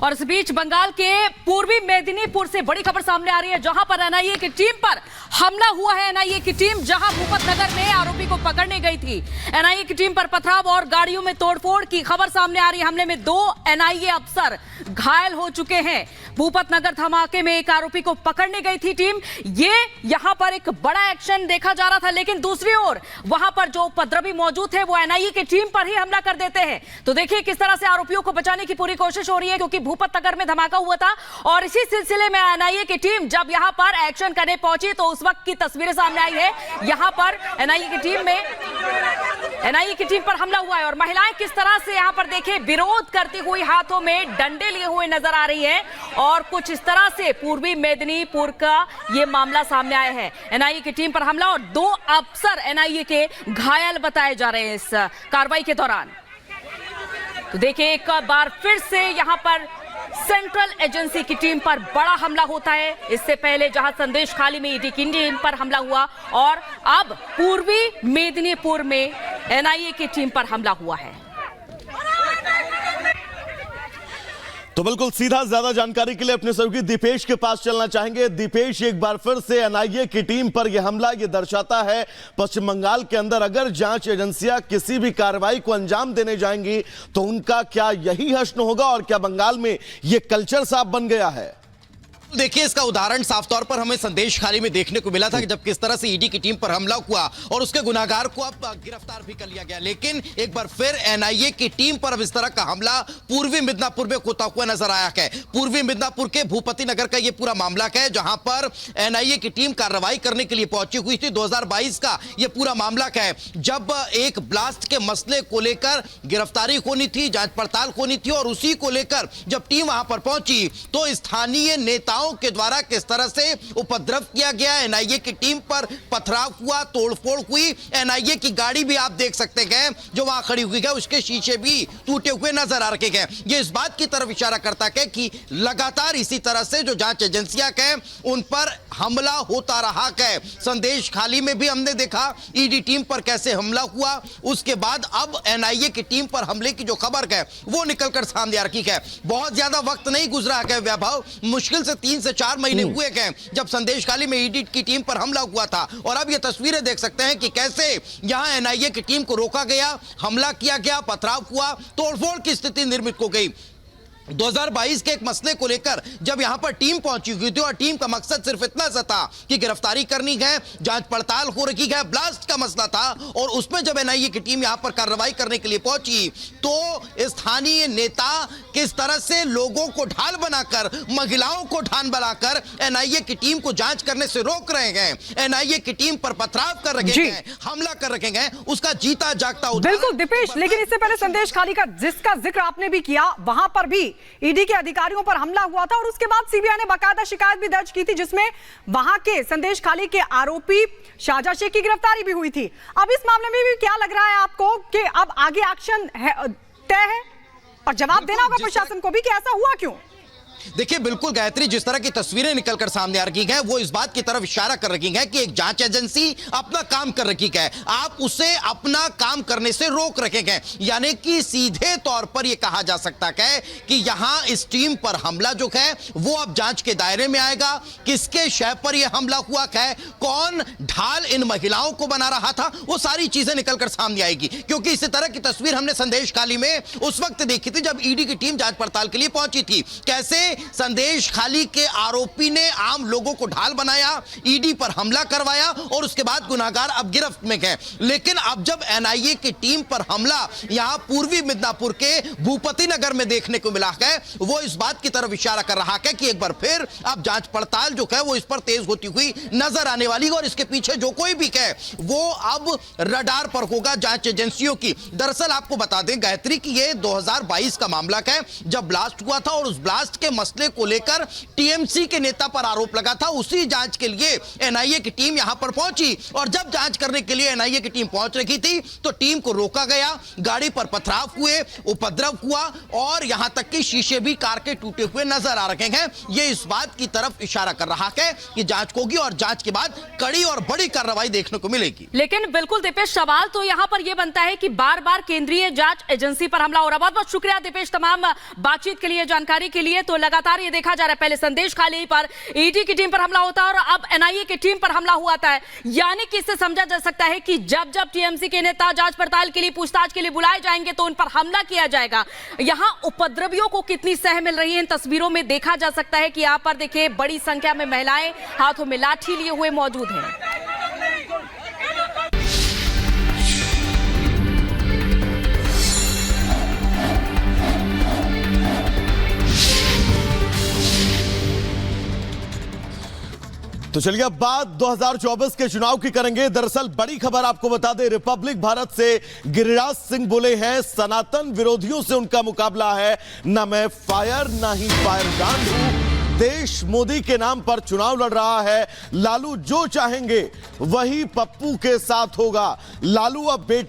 और इस बीच बंगाल के पूर्वी मेदिनीपुर से बड़ी खबर सामने आ रही है, जहां पर एनआईए की टीम पर हमला हुआ है। एनआईए की टीम जहां भूपत नगर में आरोपी को पकड़ने गई थी, एनआईए की टीम पर पथराव और गाड़ियों में तोड़फोड़ की खबर सामने आ रही है। हमले में 2 एनआईए अफसर घायल हो चुके हैं। भूपत नगर धमाके में एक आरोपी को पकड़ने गई थी टीम। ये यहां पर एक बड़ा एक्शन देखा जा रहा था, लेकिन दूसरी ओर वहां पर जो उपद्रवी मौजूद है वो एनआईए की टीम पर ही हमला कर देते हैं। तो देखिए किस तरह से आरोपियों को बचाने की पूरी कोशिश हो रही है, क्योंकि भूपत नगर में धमाका हुआ था और इसी सिलसिले में एनआईए की टीम जब यहां पर एक्शन करने पहुंची तो उस वक्त की तस्वीरें सामने आई है। यहां पर एनआईए की टीम पर हमला हुआ है और महिलाएं किस तरह से यहां पर देखें विरोध करती हुई हाथों में डंडे लिए हुए नजर आ रही है और कुछ इस तरह से पूर्वी मेदिनीपुर का यह मामला सामने आया है। एनआईए की टीम पर हमला और 2 अफसर एनआईए के घायल बताए जा रहे हैं इस कार्रवाई के दौरान। तो देखिए एक बार फिर से यहां पर सेंट्रल एजेंसी की टीम पर बड़ा हमला होता है। इससे पहले जहां संदेश खाली में ईडी की टीम पर हमला हुआ और अब पूर्वी मेदिनीपुर में एनआईए की टीम पर हमला हुआ है। तो बिल्कुल सीधा ज्यादा जानकारी के लिए अपने सहयोगी दीपेश के पास चलना चाहेंगे। दीपेश, एक बार फिर से एनआईए की टीम पर यह हमला ये दर्शाता है पश्चिम बंगाल के अंदर अगर जांच एजेंसियां किसी भी कार्रवाई को अंजाम देने जाएंगी तो उनका क्या यही हश्न होगा और क्या बंगाल में यह कल्चर साफ बन गया है? देखिए, इसका उदाहरण साफ तौर पर हमें संदेश खाली में देखने को मिला था कि जब किस तरह से ईडी की टीम पर हमला हुआ और उसके गुनाहगार को अब गिरफ्तार भी कर लिया गया। लेकिन एक बार फिर एनआईए की टीम पर अब इस तरह का हमला पूर्वी मिदनापुर में होता हुआ नजर आया है। पूर्वी मिदनापुर के भूपति नगर का यह पूरा मामला है, जहां पर एनआईए की टीम कार्रवाई करने के लिए पहुंची हुई थी। 2022 का यह पूरा मामला है, जब एक ब्लास्ट के मसले को लेकर गिरफ्तारी होनी थी, जांच पड़ताल होनी थी और उसी को लेकर जब टीम वहां पर पहुंची तो स्थानीय नेताओं के द्वारा किस तरह से उपद्रव किया गया, एनआईए की टीम पर पथराव हुआ, तोड़फोड़ हुई। एनआईए की गाड़ी भी आप देख सकते हैं जो वहां खड़ी हुई है, उसके शीशे भी टूटे हुए नजर आ रहे हैं। यह इस बात की तरफ इशारा करता है कि लगातार इसी तरह से जो जांच एजेंसियां हैं उन पर हमला होता रहा है। संदेश खाली में भी हमने देखा ईडी टीम पर कैसे हमला हुआ, उसके बाद अब एनआईए की टीम पर हमले की जो खबर है वो निकलकर सामने आ रही है। बहुत ज्यादा वक्त नहीं गुजरा है वैभव, मुश्किल से 3 से 4 महीने हुए गए जब संदेश खाली में ईडी की टीम पर हमला हुआ था और अब ये तस्वीरें देख सकते हैं कि कैसे यहां एनआईए की टीम को रोका गया, हमला किया गया, पथराव हुआ, तोड़फोड़ की स्थिति निर्मित हो गई। 2022 के एक मसले को लेकर जब यहां पर टीम पहुंची हुई थी और टीम का मकसद सिर्फ इतना सा था कि गिरफ्तारी करनी है, जांच पड़ताल हो रही है, ब्लास्ट का मसला था और उसमें जब एनआईए की टीम यहां पर कार्रवाई करने के लिए पहुंची तो स्थानीय नेता किस तरह से लोगों को ढाल बनाकर, महिलाओं को ढाल बनाकर एनआईए की टीम को जांच करने से रोक रहे हैं, एनआईए की टीम पर पथराव कर रखे हैं, हमला कर रखे हैं, उसका जीता जागता बिल्कुल दीपेश। लेकिन इससे पहले संदेश खाली का जिसका जिक्र आपने भी किया, वहां पर भी ईडी के अधिकारियों पर हमला हुआ था और उसके बाद सीबीआई ने बाकायदा शिकायत भी दर्ज की थी, जिसमें वहां के संदेश खाली के आरोपी शाहजहां शेख की गिरफ्तारी भी हुई थी। अब इस मामले में भी क्या लग रहा है आपको कि अब आगे एक्शन तय है और जवाब देना होगा प्रशासन को भी कि ऐसा हुआ क्यों? देखिए बिल्कुल गायत्री, जिस तरह की तस्वीरें निकलकर सामने आ रही हैं वो इस बात की तरफ इशारा कर रही हैं कि एक जांच एजेंसी अपना काम कर रही है, आप उसे अपना काम करने से रोक रखे हैं। यानी कि सीधे तौर पर यह कहा जा सकता है कि यहां इस टीम पर हमला जो है वो अब जांच के दायरे में आएगा। किसके शय पर यह हमला हुआ है, कौन ढाल इन महिलाओं को बना रहा था, वो सारी चीजें निकलकर सामने आएगी। क्योंकि इसी तरह की तस्वीर हमने संदेश खाली में उस वक्त देखी थी जब ईडी की टीम जांच पड़ताल के लिए पहुंची थी। कैसे संदेश खाली के आरोपी ने आम लोगों को ढाल बनाया, ईडी पर हमला करवाया और उसके बाद गुनाहगार अब गिरफ्त में गए। लेकिन अब जब एनआईए की टीम पर हमला यहां पूर्वी मिदनापुर के भूपति नगर में देखने को मिला है, वो इस बात की तरफ इशारा कर रहा है कि एक बार फिर अब जांच पड़ताल जो है वो इस पर तेज होती हुई नजर आने वाली है और इसके पीछे जो कोई भी है वो अब रडार पर होगा जांच एजेंसियों की। दरअसल आपको बता दें गायत्री की ये 2022 का मामला है जब ब्लास्ट हुआ था और उस ब्लास्ट के मसले को लेकर टीएमसी के नेता पर आरोप लगा था, उसी जांच के लिए एनआईए की टीम यहां पर पहुंची। और जब जांच करने के लिए एनआईए की टीम पहुंच रही थी तो टीम को रोका गया, गाड़ी पर पथराव हुए, उपद्रव हुआ और यहां तक कि शीशे भी कार के टूटे हुए नजर आ रहे हैं। यह इस बात की तरफ इशारा कर रहा है कि जांच होगी और जांच के बाद कड़ी और बड़ी कार्रवाई देखने को मिलेगी। लेकिन बिल्कुल दीपेश, सवाल तो यहां पर यह बनता है कि बार बार केंद्रीय जांच एजेंसी पर हमला हो रहा है। बहुत बहुत शुक्रिया दीपेश तमाम बातचीत के लिए, जानकारी के लिए। तो लगातार ये देखा जा रहा है, पहले संदेश खाली पर ईडी की टीम पर हमला होता है और अब एनआईए की टीम पर हमला हुआ था। यानी कि इससे समझा जा सकता है कि जब जब टीएमसी के नेता जांच पड़ताल के लिए, पूछताछ के लिए बुलाए जाएंगे तो उन पर हमला किया जाएगा। यहां उपद्रवियों को कितनी सह मिल रही है इन तस्वीरों में देखा जा सकता है कि यहां पर देखिए बड़ी संख्या में महिलाएं हाथों में लाठी लिए हुए मौजूद हैं। तो चलिए अब बात 2024 के चुनाव की करेंगे। दरअसल बड़ी खबर आपको बता दें, रिपब्लिक भारत से गिरिराज सिंह बोले हैं सनातन विरोधियों से उनका मुकाबला है, ना मैं फायर ना ही फायर ब्रांड हूं। देश मोदी के नाम पर चुनाव लड़ रहा है। लालू जो चाहेंगे वही पप्पू के साथ होगा। लालू अब बेटियों